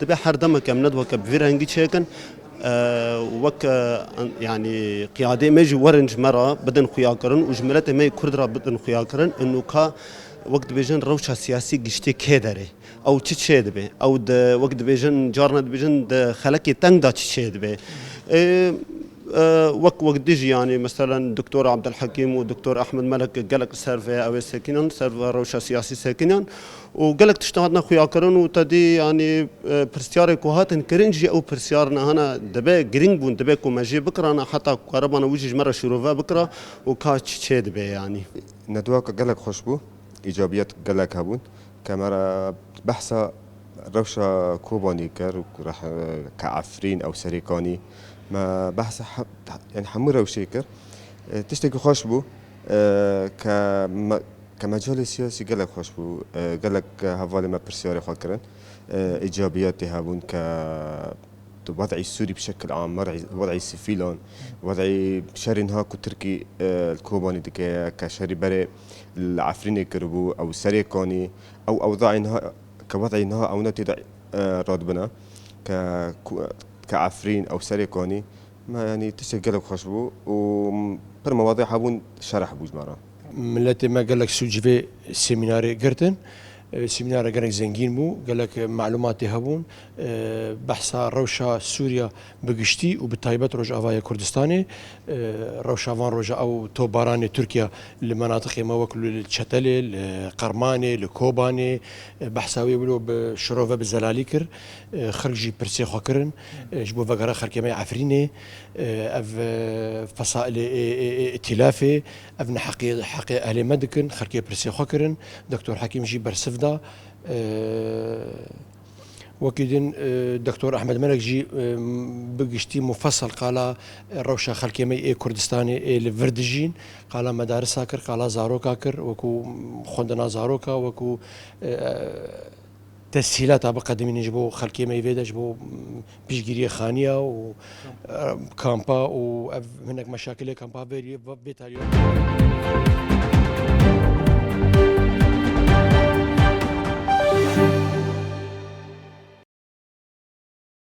دبي هر دمك ام ندوك بفيرهنجي تشيكن وك يعني قيادة ميجي ورنج مرة بدن خياكرن وجملته مي كردرا بدن خياكرن إنه كا وقت بيجن روشة سياسي قشتي كيدري أو تشيد به أو وقت بيجن جارنا بيجن خلقي تندا تشيد به وقت ديجي يعني مثلا الدكتور عبد الحكيم والدكتور احمد ملك قالك سيرفي او ساكنين سيرفي روشا سياسي ساكنين وقالك تشتغلنا خويا كرن وتدي يعني برسياري كوهات كرنجي او برسيارنا هنا دبا جرينج بون دبا كوماجي بكره انا حتى قربنا وجه مره شروفا بكره وكاتش تشيد بي يعني ندواك قالك خوشبو ايجابيات قالك هبون كاميرا بحثة روشة كوباني كر راح كعفرين او سريكاني ما بحث يعني حمورة وشيكر تشتكي خوش بو كمجال سياسي قالك خوش بو قالك هفالي ما برسياري خاكرن إيجابياتي هابون وضعي السوري بشكل عام وضعي السفيلان وضعي شاري نهاكو تركي الكوباني دكي كشاري بري العفريني كربو أو سريكاني أو أوضاعي نها كوضعي نها أو نتي رادبنا كعفرين أو سريكاني ما يعني تشتغل خوشبو وبر مواضيع هابون شرح بوج مرة ملتي ما قال لك سوجفي سيميناري قرتن سيمينار قالك زنجين بو قالك معلومات هبون بحثا روشا سوريا بقشتي وبالتايبات روج افايا كردستاني روشا فان روجا او توباراني تركيا لمناطق ما وكل الشتلي القرماني الكوباني بحثاوي ولو بشروفه بالزلاليكر خرجي برسي خوكرن جبو فقرا خركي ما عفريني اف فصائل ائتلافي افن حقي اهل مدكن خركي برسي خوكرن دكتور حكيم جي برسف وكيدن دكتور احمد ملك جي بقشتي مفصل قال روشا خلكيمي كردستاني الفردجين قال مدارس هاكر قال زاروكا كر وكو خوندنا زاروكا وكو تسهيلات بقدمين جبو خلكيمي فيدا جبو بيشجيري خانيه وكامبا وهناك مشاكل كامبا بيتاليو